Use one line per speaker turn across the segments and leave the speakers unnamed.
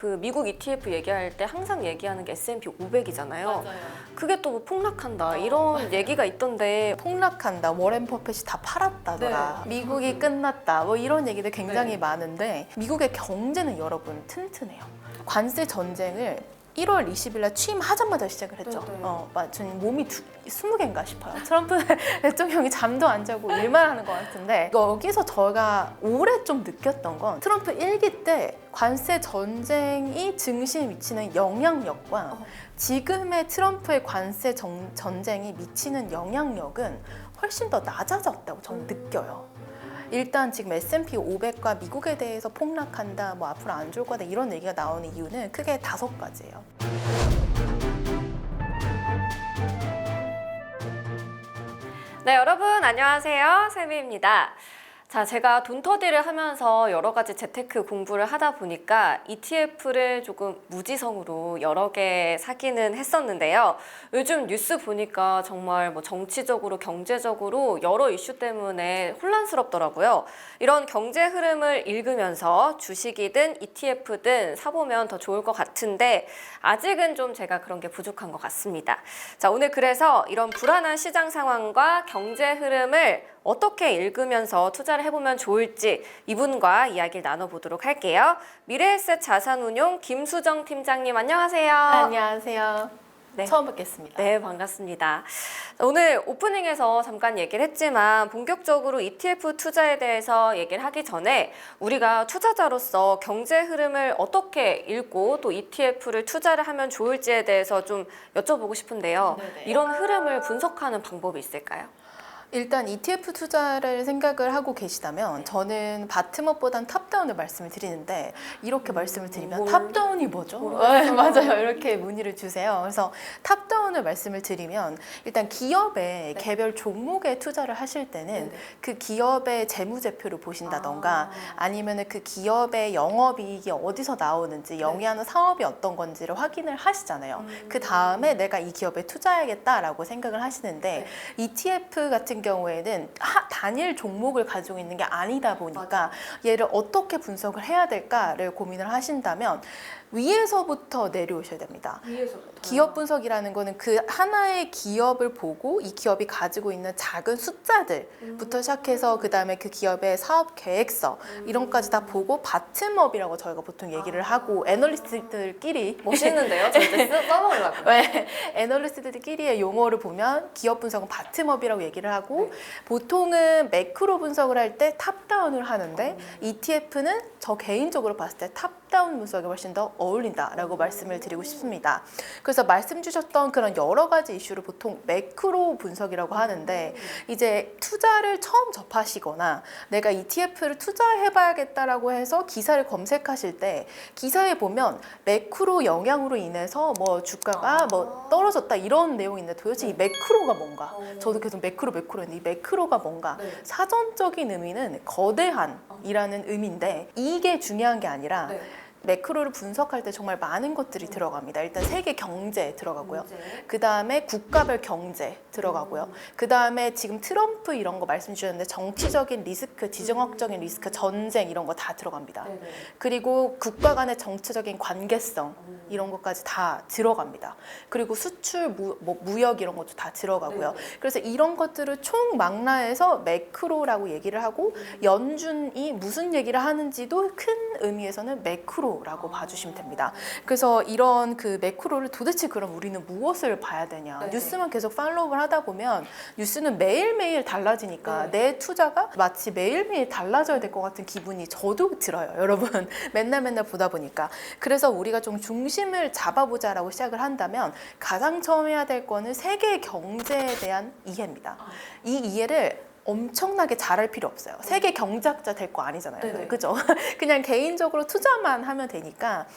그 미국 ETF 얘기할 때 항상 얘기하는 게 S&P 500이잖아요.
맞아요.
그게 또 뭐 폭락한다 이런 얘기가 있던데
폭락한다, 워렌 버핏이 다 팔았다더라,
네.
미국이 끝났다, 뭐 이런 얘기들 굉장히
네.
많은데 미국의 경제는 여러분 튼튼해요. 관세 전쟁을 1월 20일 날 취임하자마자 시작을 했죠.
네.
전 몸이 20개인가 싶어요. 트럼프 대통령이 잠도 안 자고 일만 하는 것 같은데, 여기서 저희가 올해 좀 느꼈던 건 트럼프 1기 때 관세 전쟁이 증시에 미치는 영향력과 지금의 트럼프의 관세 전쟁이 미치는 영향력은 훨씬 더 낮아졌다고 저는 느껴요. 일단 지금 S&P 500과 미국에 대해서 폭락한다, 뭐 앞으로 안 좋을 거다 이런 얘기가 나오는 이유는 크게 5가지예요.
네, 여러분 안녕하세요. 세미입니다. 자, 제가 돈터디를 하면서 여러 가지 재테크 공부를 하다 보니까 ETF를 조금 무지성으로 여러 개 사기는 했었는데요. 요즘 뉴스 보니까 정말 뭐 정치적으로 경제적으로 여러 이슈 때문에 혼란스럽더라고요. 이런 경제 흐름을 읽으면서 주식이든 ETF든 사보면 더 좋을 것 같은데 아직은 좀 제가 그런 게 부족한 것 같습니다. 자, 오늘 그래서 이런 불안한 시장 상황과 경제 흐름을 어떻게 읽으면서 투자를 해보면 좋을지 이분과 이야기를 나눠보도록 할게요. 미래에셋 자산운용 김수정 팀장님 안녕하세요.
안녕하세요.
네.
처음 뵙겠습니다.
네, 반갑습니다. 오늘 오프닝에서 잠깐 얘기를 했지만 본격적으로 ETF 투자에 대해서 얘기를 하기 전에 우리가 투자자로서 경제 흐름을 어떻게 읽고 또 ETF를 투자를 하면 좋을지에 대해서 좀 여쭤보고 싶은데요.
네네.
이런 흐름을 분석하는 방법이 있을까요?
일단 ETF 투자를 생각을 하고 계시다면 저는 바텀업보단 탑다운을 말씀을 드리는데, 이렇게 말씀을 드리면 탑다운이 뭐죠? 네, 맞아요. 이렇게 문의를 주세요. 그래서 탑다운을 말씀을 드리면 일단 기업의 개별 종목에 투자를 하실 때는 그 기업의 재무제표를 보신다던가 아니면 그 기업의 영업이익이 어디서 나오는지, 영위하는 사업이 어떤 건지를 확인을 하시잖아요. 그 다음에 내가 이 기업에 투자해야겠다라고 생각을 하시는데, ETF 같은 경우에는 단일 종목을 가지고 있는 게 아니다 보니까 얘를 어떻게 분석을 해야 될까를 고민을 하신다면 위에서부터 내려오셔야 됩니다. 기업 분석이라는 거는 그 하나의 기업을 보고 이 기업이 가지고 있는 작은 숫자들부터 시작해서 그 다음에 그 기업의 사업 계획서 이런 것까지 다 보고 바텀업이라고 저희가 보통 얘기를 하고, 애널리스트들끼리
멋있는데요? 저 이제 써먹으려고.
왜 애널리스트들끼리의 용어를 보면 기업 분석은 바텀업이라고 얘기를 하고, 보통은 매크로 분석을 할 때 탑다운을 하는데 ETF는 저 개인적으로 봤을 때 탑다운 분석이 훨씬 더 어울린다라고 말씀을 드리고 싶습니다. 그래서 말씀 주셨던 그런 여러 가지 이슈를 보통 매크로 분석이라고 하는데, 이제 투자를 처음 접하시거나 내가 ETF를 투자해봐야겠다라고 해서 기사를 검색하실 때 기사에 보면 매크로 영향으로 인해서 뭐 주가가 뭐 떨어졌다 이런 내용이 있는데, 도대체 이 매크로가 뭔가, 저도 계속 매크로 했는데 이 매크로가 뭔가, 사전적인 의미는 거대한이라는 의미인데 이게 중요한 게 아니라 매크로를 분석할 때 정말 많은 것들이 들어갑니다. 일단 세계 경제 들어가고요. 그 다음에 국가별 경제 들어가고요. 그 다음에 지금 트럼프 이런 거 말씀 주셨는데 정치적인 리스크, 지정학적인 리스크, 전쟁 이런 거 다 들어갑니다. 그리고 국가 간의 정치적인 관계성 이런 것까지 다 들어갑니다. 그리고 수출, 무역 이런 것도 다 들어가고요. 그래서 이런 것들을 총망라해서 매크로라고 얘기를 하고, 연준이 무슨 얘기를 하는지도 큰 의미에서는 매크로라고 봐주시면 됩니다. 그래서 이런 그 매크로를 도대체 그럼 우리는 무엇을 봐야 되냐. 뉴스만 계속 팔로우를 하다 보면 뉴스는 매일매일 달라지니까 내 투자가 마치 매일매일 달라져야 될 것 같은 기분이 저도 들어요. 여러분 맨날 보다 보니까. 그래서 우리가 좀 중심을 잡아보자라고 시작을 한다면 가장 처음 해야 될 거는 세계 경제에 대한 이해입니다. 이 이해를 엄청나게 잘할 필요 없어요. 세계 경제학자 될 거 아니잖아요. 그죠? 그냥 개인적으로 투자만 하면 되니까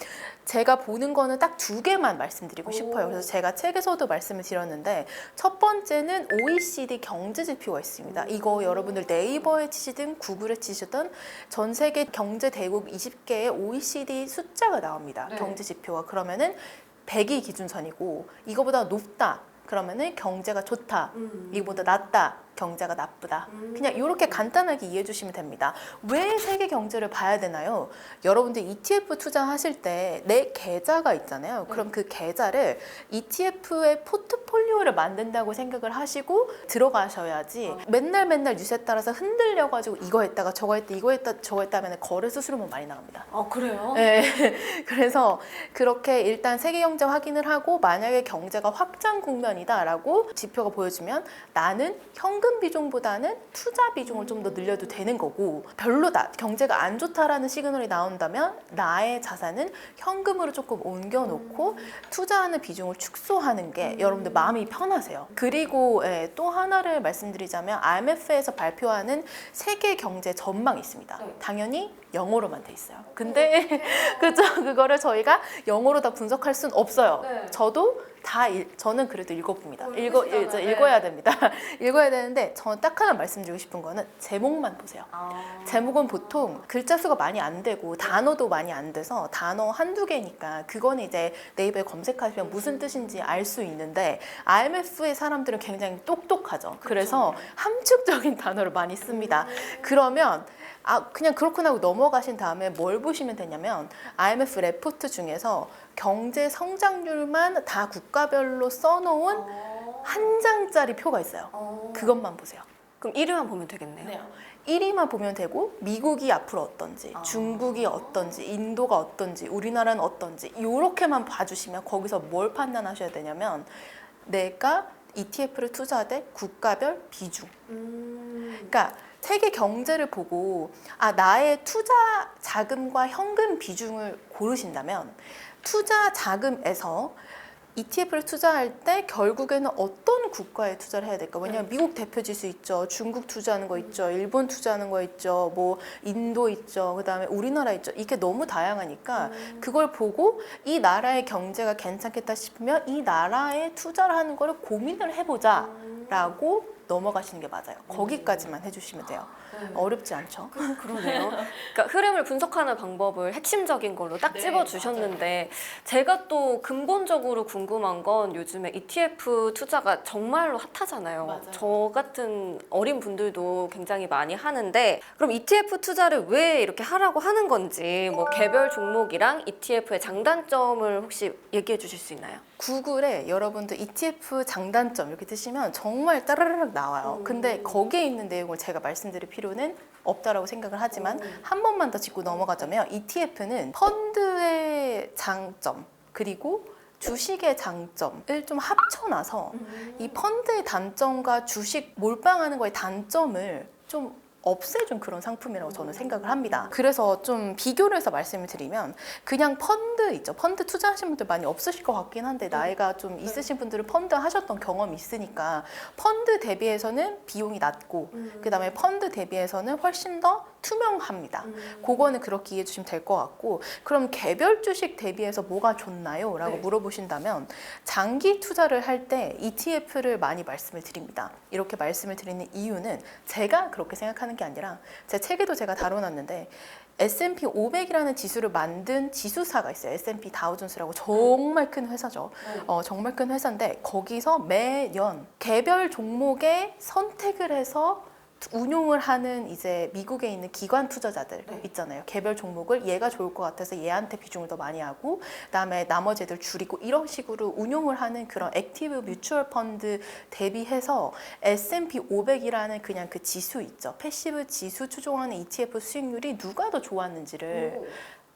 제가 보는 거는 딱 2개만 말씀드리고 싶어요. 그래서 제가 책에서도 말씀을 드렸는데, 첫 번째는 OECD 경제 지표가 있습니다. 이거 여러분들 네이버에 치시든 구글에 치시든 전 세계 경제 대국 20개의 OECD 숫자가 나옵니다. 경제 지표가. 그러면은 100이 기준선이고 이거보다 높다 그러면은 경제가 좋다, 이거보다 낮다 경제가 나쁘다. 그냥 이렇게 간단하게 이해해 주시면 됩니다. 왜 세계 경제를 봐야 되나요? 여러분들 ETF 투자하실 때 내 계좌가 있잖아요. 그럼 그 계좌를 ETF의 포트폴리오를 만든다고 생각을 하시고 들어가셔야지 맨날 뉴스에 따라서 흔들려가지고 이거 했다가 저거 했다 이거 했다 저거 했다 하면 거래 수수료만 많이 나갑니다.
아, 그래요?
네. 그래서 그렇게 일단 세계 경제 확인을 하고 만약에 경제가 확장 국면이다라고 지표가 보여주면 나는 현금 비중보다는 투자 비중을 좀 더 늘려도 되는 거고 별로다 경제가 안 좋다라는 시그널이 나온다면 나의 자산은 현금으로 조금 옮겨놓고 투자하는 비중을 축소하는 게 여러분들 마음이 편하세요. 그리고 또 하나를 말씀드리자면 IMF에서 발표하는 세계 경제 전망이 있습니다. 당연히 영어로만 돼 있어요. 근데 그죠? 그거를 저희가 영어로 다 분석할 순 없어요.
네.
저는 그래도 읽어봅니다.
읽으시잖아요.
읽어야 됩니다. 읽어야 되는데 저는 딱 하나 말씀드리고 싶은 거는 제목만 보세요. 제목은 보통 글자 수가 많이 안 되고 단어도 많이 안 돼서 단어 한두 개니까 그거는 이제 네이버에 검색하시면 무슨 뜻인지 알 수 있는데 IMF의 사람들은 굉장히 똑똑하죠. 그래서 함축적인 단어를 많이 씁니다. 그러면 그냥 그렇구나 하고 넘어가신 다음에 뭘 보시면 되냐면 IMF 레포트 중에서 경제 성장률만 다 국가별로 써놓은 한 장짜리 표가 있어요. 그것만 보세요.
그럼 1위만 보면 되겠네요.
1위만 보면 되고 미국이 앞으로 어떤지 중국이 어떤지 인도가 어떤지 우리나라는 어떤지 이렇게만 봐주시면 거기서 뭘 판단하셔야 되냐면 내가 ETF를 투자할 때 국가별 비중 그러니까 세계 경제를 보고 나의 투자 자금과 현금 비중을 고르신다면 투자 자금에서 ETF를 투자할 때 결국에는 어떤 국가에 투자를 해야 될까? 왜냐하면 미국 대표 지수 있죠, 중국 투자하는 거 있죠, 일본 투자하는 거 있죠, 뭐 인도 있죠, 그 다음에 우리나라 있죠. 이게 너무 다양하니까 그걸 보고 이 나라의 경제가 괜찮겠다 싶으면 이 나라에 투자를 하는 거를 고민을 해보자라고 넘어가시는 게 맞아요. 거기까지만 해주시면 돼요. 어렵지 않죠?
그러네요. 그러니까 흐름을 분석하는 방법을 핵심적인 걸로 딱 집어주셨는데 제가 또 근본적으로 궁금한 건 요즘에 ETF 투자가 정말로 핫하잖아요. 저 같은 어린 분들도 굉장히 많이 하는데 그럼 ETF 투자를 왜 이렇게 하라고 하는 건지 뭐 개별 종목이랑 ETF의 장단점을 혹시 얘기해 주실 수 있나요?
구글에 여러분들 ETF 장단점 이렇게 뜨시면 정말 따라락 나와요. 근데 거기에 있는 내용을 제가 말씀드릴 필요는 없다라고 생각을 하지만 한 번만 더 짚고 넘어가자면 ETF는 펀드의 장점 그리고 주식의 장점을 좀 합쳐놔서 이 펀드의 단점과 주식 몰빵하는 거의 단점을 좀 없애준 그런 상품이라고 저는 생각을 합니다. 그래서 좀 비교를 해서 말씀을 드리면 그냥 펀드 있죠. 펀드 투자하신 분들 많이 없으실 것 같긴 한데 나이가 좀 있으신 분들은 펀드 하셨던 경험이 있으니까 펀드 대비해서는 비용이 낮고 그 다음에 펀드 대비해서는 훨씬 더 투명합니다. 그거는 그렇게 이해해 주시면 될 것 같고 그럼 개별 주식 대비해서 뭐가 좋나요? 라고 물어보신다면 장기 투자를 할 때 ETF를 많이 말씀을 드립니다. 이렇게 말씀을 드리는 이유는 제가 그렇게 생각하는 게 아니라 제 책에도 제가 다뤄놨는데 S&P 500이라는 지수를 만든 지수사가 있어요. S&P 다우존스라고 정말 큰 회사죠. 정말 큰 회사인데 거기서 매년 개별 종목에 선택을 해서 운용을 하는 이제 미국에 있는 기관 투자자들 있잖아요. 개별 종목을 얘가 좋을 것 같아서 얘한테 비중을 더 많이 하고 그다음에 나머지 애들 줄이고 이런 식으로 운용을 하는 그런 액티브 뮤추얼 펀드 대비해서 S&P 500이라는 그냥 그 지수 있죠. 패시브 지수 추종하는 ETF 수익률이 누가 더 좋았는지를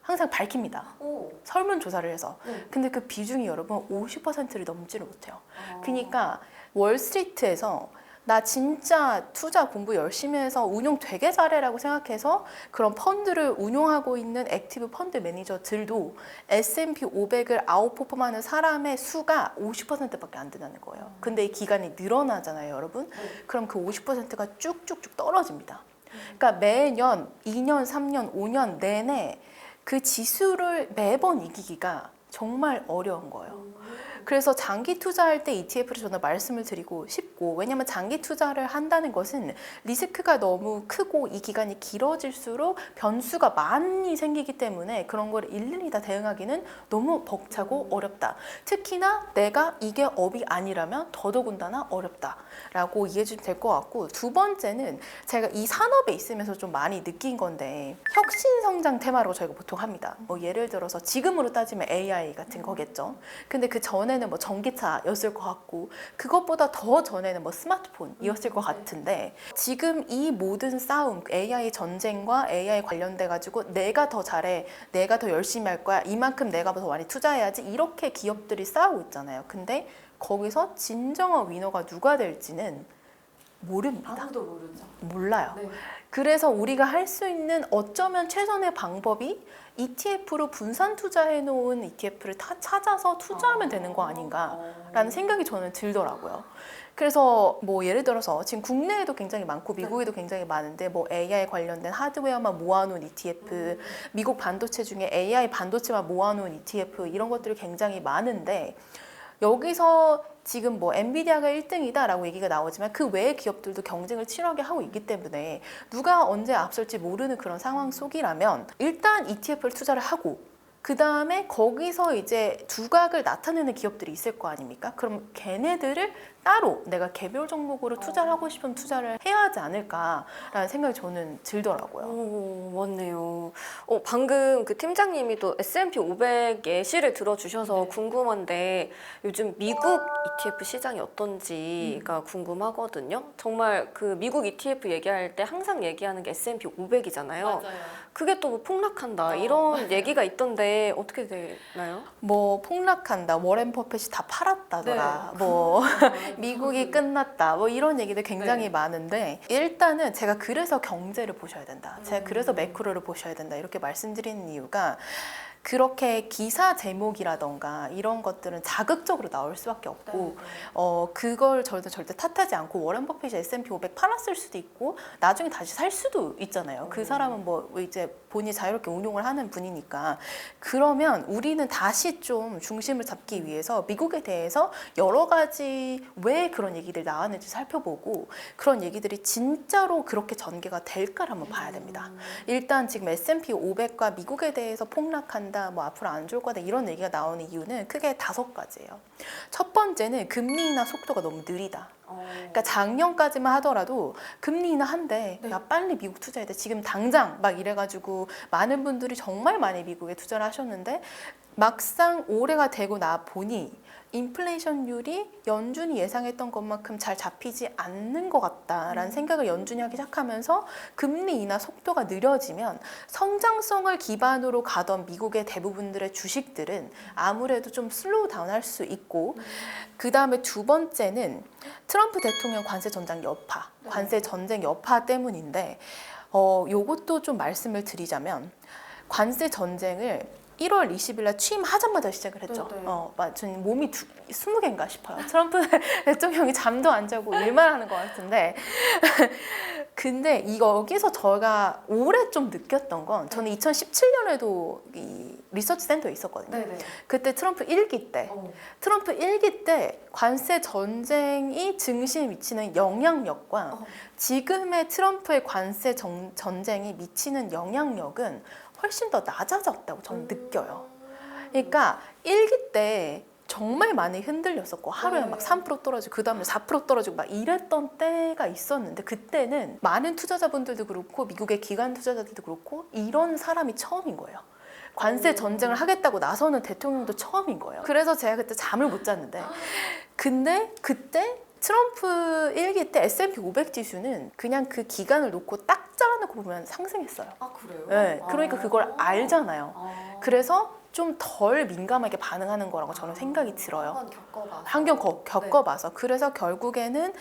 항상 밝힙니다. 설문조사를 해서. 근데 그 비중이 여러분 50%를 넘지를 못해요. 그러니까 월스트리트에서 나 진짜 투자 공부 열심히 해서 운용 되게 잘해라고 생각해서 그런 펀드를 운용하고 있는 액티브 펀드 매니저들도 S&P 500을 아웃퍼폼하는 사람의 수가 50%밖에 안 된다는 거예요. 근데 이 기간이 늘어나잖아요, 여러분. 그럼 그 50%가 쭉쭉쭉 떨어집니다. 그러니까 매년 2년, 3년, 5년 내내 그 지수를 매번 이기기가 정말 어려운 거예요. 그래서 장기 투자할 때 ETF를 저는 말씀을 드리고 싶고, 왜냐하면 장기 투자를 한다는 것은 리스크가 너무 크고 이 기간이 길어질수록 변수가 많이 생기기 때문에 그런 걸 일일이 다 대응하기는 너무 벅차고 어렵다. 특히나 내가 이게 업이 아니라면 더더군다나 어렵다라고 이해해 주시면 될 것 같고, 두 번째는 제가 이 산업에 있으면서 좀 많이 느낀 건데, 혁신 성장 테마로 저희가 보통 합니다. 뭐 예를 들어서 지금으로 따지면 AI 같은 거겠죠. 근데 그 전에는 뭐 전기차였을 것 같고, 그것보다 더 전에는 뭐 스마트폰이었을 것 같은데, 지금 이 모든 싸움, AI 전쟁과 AI 관련돼 가지고 내가 더 잘해, 내가 더 열심히 할 거야, 이만큼 내가 더 많이 투자해야지, 이렇게 기업들이 싸우고 있잖아요. 근데 거기서 진정한 위너가 누가 될지는 모릅니다.
아무도 모르죠.
몰라요.
네.
그래서 우리가 할 수 있는 어쩌면 최선의 방법이 ETF로 분산 투자해 놓은 ETF를 다 찾아서 투자하면 되는 거 아닌가라는 생각이 저는 들더라고요. 그래서 뭐 예를 들어서 지금 국내에도 굉장히 많고 미국에도 굉장히 많은데, 뭐 AI 관련된 하드웨어만 모아놓은 ETF, 미국 반도체 중에 AI 반도체만 모아놓은 ETF, 이런 것들이 굉장히 많은데, 여기서 지금 뭐 엔비디아가 1등이다라고 얘기가 나오지만 그 외의 기업들도 경쟁을 치열하게 하고 있기 때문에 누가 언제 앞설지 모르는 그런 상황 속이라면, 일단 ETF를 투자를 하고 그 다음에 거기서 이제 두각을 나타내는 기업들이 있을 거 아닙니까? 그럼 걔네들을 따로 내가 개별 종목으로 투자를 하고 싶으면 투자를 해야 하지 않을까라는 생각이 저는 들더라고요.
오, 맞네요. 방금 그 팀장님이 또 S&P 500 예시를 들어주셔서 궁금한데, 요즘 미국 ETF 시장이 어떤지가 궁금하거든요. 정말 그 미국 ETF 얘기할 때 항상 얘기하는 게 S&P 500이잖아요. 그게 또 뭐 폭락한다 이런 얘기가 있던데 어떻게 되나요?
뭐 폭락한다, 워렌 버핏이 다 팔았다더라,
네.
뭐 미국이 끝났다, 뭐 이런 얘기들 굉장히
네.
많은데, 일단은 제가 그래서 경제를 보셔야 된다, 제가 그래서 매크로를 보셔야 된다 이렇게 말씀드리는 이유가, 그렇게 기사 제목이라던가 이런 것들은 자극적으로 나올 수밖에 없고, 그걸 절대 탓하지 않고, 워렌 버핏이 S&P 500 팔았을 수도 있고 나중에 다시 살 수도 있잖아요. 그 사람은 뭐 이제 본인이 자유롭게 운용을 하는 분이니까. 그러면 우리는 다시 좀 중심을 잡기 위해서 미국에 대해서 여러 가지 왜 그런 얘기들 나왔는지 살펴보고, 그런 얘기들이 진짜로 그렇게 전개가 될까를 한번 봐야 됩니다. 일단 지금 S&P 500과 미국에 대해서 폭락한다, 뭐 앞으로 안 좋을 거다 이런 얘기가 나오는 이유는 크게 5가지예요. 첫 번째는 금리 인하 속도가 너무 느리다. 그러니까 작년까지만 하더라도 금리 인하한대, 야 빨리 미국 투자해야 돼, 지금 당장, 막 이래가지고 많은 분들이 정말 많이 미국에 투자를 하셨는데, 막상 올해가 되고 나 보니 인플레이션율이 연준이 예상했던 것만큼 잘 잡히지 않는 것 같다라는 생각을 연준이 하기 시작하면서, 금리 인하 속도가 느려지면 성장성을 기반으로 가던 미국의 대부분들의 주식들은 아무래도 좀 슬로우 다운 할 수 있고, 그 다음에 두 번째는 트럼프 대통령 관세 전쟁 여파 때문인데, 요것도 좀 말씀을 드리자면, 관세 전쟁을 1월 20일 날 취임하자마자 시작을 했죠. 저는 몸이 20개인가 싶어요. 트럼프 대통령이 잠도 안 자고 일만 하는 것 같은데. 근데 여기서 제가 올해 좀 느꼈던 건, 저는 2017년에도 이 리서치 센터에 있었거든요. 그때 트럼프 1기 때 관세 전쟁이 증시에 미치는 영향력과 지금의 트럼프의 관세 전쟁이 미치는 영향력은 훨씬 더 낮아졌다고 저는 느껴요. 그러니까 1기 때 정말 많이 흔들렸었고, 하루에 막 3% 떨어지고 그 다음에 4% 떨어지고 막 이랬던 때가 있었는데, 그때는 많은 투자자분들도 그렇고 미국의 기관 투자자들도 그렇고 이런 사람이 처음인 거예요. 관세 전쟁을 하겠다고 나서는 대통령도 처음인 거예요. 그래서 제가 그때 잠을 못 잤는데, 근데 그때 트럼프 1기 때 S&P 500 지수는 그냥 그 기간을 놓고 딱 잘라놓고 보면 상승했어요.
아, 그래요?
네, 그러니까 그걸 알잖아요. 그래서 좀 덜 민감하게 반응하는 거라고 저는 생각이 들어요.
한번 겪어봐서.
겪어봐서. 그래서 결국에는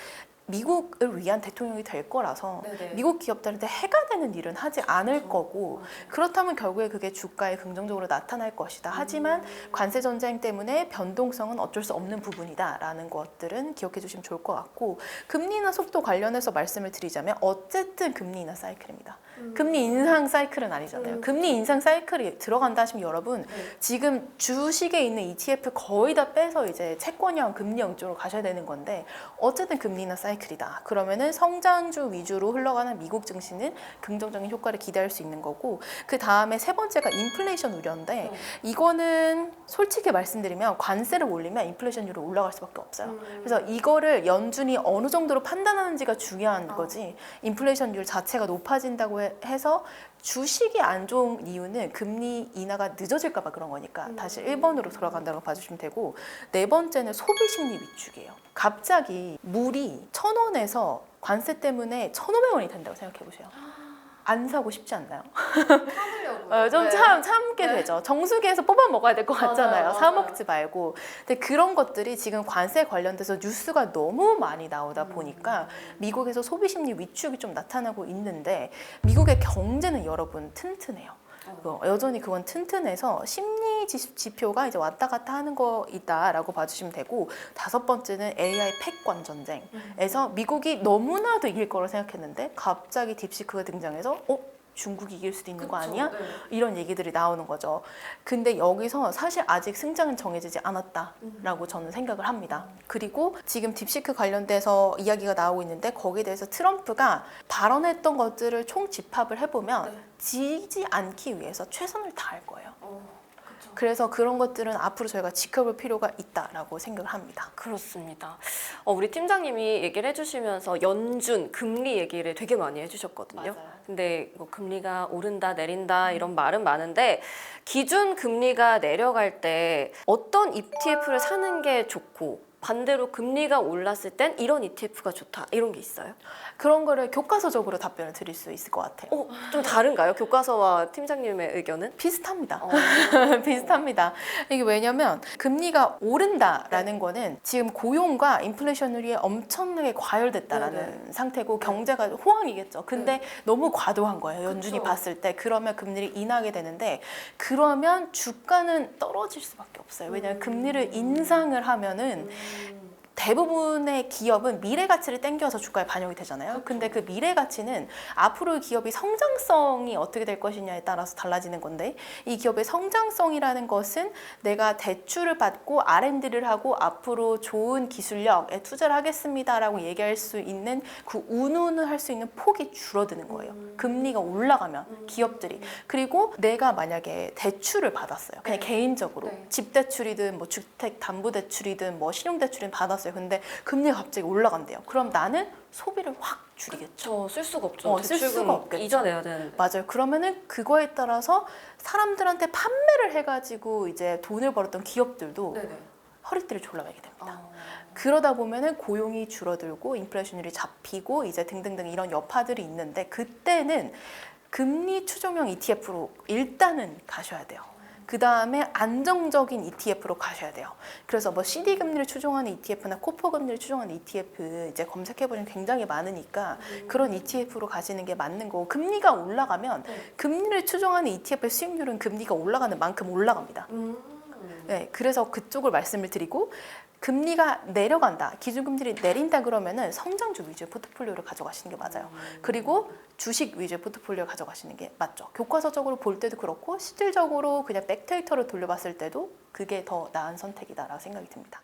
미국을 위한 대통령이 될 거라서
네네.
미국 기업들한테 해가 되는 일은 하지 않을 거고 그렇다면 결국에 그게 주가에 긍정적으로 나타날 것이다. 하지만 관세 전쟁 때문에 변동성은 어쩔 수 없는 부분이다라는 것들은 기억해 주시면 좋을 것 같고 금리 인하 속도 관련해서 말씀을 드리자면 어쨌든 금리 인하 사이클입니다. 금리 인상 사이클은 아니잖아요. 금리 인상 사이클이 들어간다 하시면 여러분 지금 주식에 있는 ETF 거의 다 빼서 이제 채권형, 금리형 쪽으로 가셔야 되는 건데 어쨌든 금리 인하 사이클이다. 그러면은 성장주 위주로 흘러가는 미국 증시는 긍정적인 효과를 기대할 수 있는 거고 그 다음에 세 번째가 인플레이션 우려인데 이거는 솔직히 말씀드리면 관세를 올리면 인플레이션율이 올라갈 수밖에 없어요. 그래서 이거를 연준이 어느 정도로 판단하는지가 중요한 거지 인플레이션율 자체가 높아진다고 해서 주식이 안 좋은 이유는 금리 인하가 늦어질까 봐 그런 거니까 다시 1번으로 돌아간다고 봐주시면 되고 네 번째는 소비 심리 위축이에요. 갑자기 물이 1,000원에서 관세 때문에 1,500원이 된다고 생각해 보세요. 안 사고 싶지 않나요? 좀 참게 되죠. 정수기에서 뽑아 먹어야 될 것 같잖아요. 사 먹지 말고. 근데 그런 것들이 지금 관세 관련돼서 뉴스가 너무 많이 나오다 보니까 미국에서 소비 심리 위축이 좀 나타나고 있는데 미국의 경제는 여러분 튼튼해요. 여전히 그건 튼튼해서 심리 지표가 이제 왔다 갔다 하는 거 있다라고 봐주시면 되고 다섯 번째는 AI 패권 전쟁에서 미국이 너무나도 이길 거라고 생각했는데 갑자기 딥시크가 등장해서 중국이 이길 수도 있는 거 아니야? 이런 얘기들이 나오는 거죠. 근데 여기서 사실 아직 승장은 정해지지 않았다라고 저는 생각을 합니다. 그리고 지금 딥시크 관련돼서 이야기가 나오고 있는데 거기에 대해서 트럼프가 발언했던 것들을 총 집합을 해보면 지지 않기 위해서 최선을 다할 거예요. 그래서 그런 것들은 앞으로 저희가 지켜볼 필요가 있다라고 생각을 합니다.
그렇습니다. 우리 팀장님이 얘기를 해주시면서 연준, 금리 얘기를 되게 많이 해주셨거든요.
맞아요.
근데 뭐 금리가 오른다, 내린다 이런 말은 많은데 기준 금리가 내려갈 때 어떤 ETF를 사는 게 좋고 반대로 금리가 올랐을 땐 이런 ETF가 좋다 이런 게 있어요?
그런 거를 교과서적으로 답변을 드릴 수 있을 것 같아요.
좀 다른가요? 교과서와 팀장님의 의견은?
비슷합니다. 비슷합니다. 이게 왜냐면 금리가 오른다라는 거는 지금 고용과 인플레이션율이 엄청나게 과열됐다라는 상태고 경제가 호황이겠죠. 근데 너무 과도한 거예요. 연준이 봤을 때. 그러면 금리를 인하게 되는데 그러면 주가는 떨어질 수밖에 없어요. 왜냐면 금리를 인상을 하면은 대부분의 기업은 미래 가치를 땡겨서 주가에 반영이 되잖아요. 근데 그 미래 가치는 앞으로 기업이 성장성이 어떻게 될 것이냐에 따라서 달라지는 건데 이 기업의 성장성이라는 것은 내가 대출을 받고 R&D를 하고 앞으로 좋은 기술력에 투자를 하겠습니다라고 얘기할 수 있는 그 운운을 할 수 있는 폭이 줄어드는 거예요. 금리가 올라가면 기업들이. 그리고 내가 만약에 대출을 받았어요. 그냥 개인적으로 집 대출이든 뭐 주택 담보 대출이든 뭐 신용 대출이든 받았어요. 근데 금리가 갑자기 올라간대요. 그럼 나는 소비를 확 줄이겠죠.
쓸 수가 없죠.
쓸 수가 없겠죠.
이자내야 되는데.
맞아요. 그러면은 그거에 따라서 사람들한테 판매를 해가지고 이제 돈을 벌었던 기업들도 허리띠를 졸라매게 됩니다. 그러다 보면은 고용이 줄어들고 인플레이션율이 잡히고 이제 등등등 이런 여파들이 있는데 그때는 금리 추종형 ETF로 일단은 가셔야 돼요. 그 다음에 안정적인 ETF로 가셔야 돼요. 그래서 뭐 CD 금리를 추종하는 ETF나 코퍼 금리를 추종하는 ETF 이제 검색해보면 굉장히 많으니까 그런 ETF로 가시는 게 맞는 거고 금리가 올라가면 금리를 추종하는 ETF의 수익률은 금리가 올라가는 만큼 올라갑니다. 네, 그래서 그쪽을 말씀을 드리고 금리가 내려간다, 기준금리를 내린다 그러면은 성장주 위주의 포트폴리오를 가져가시는 게 맞아요. 그리고 주식 위주의 포트폴리오를 가져가시는 게 맞죠. 교과서적으로 볼 때도 그렇고 실질적으로 그냥 백데이터를 돌려봤을 때도 그게 더 나은 선택이다라고 생각이 듭니다.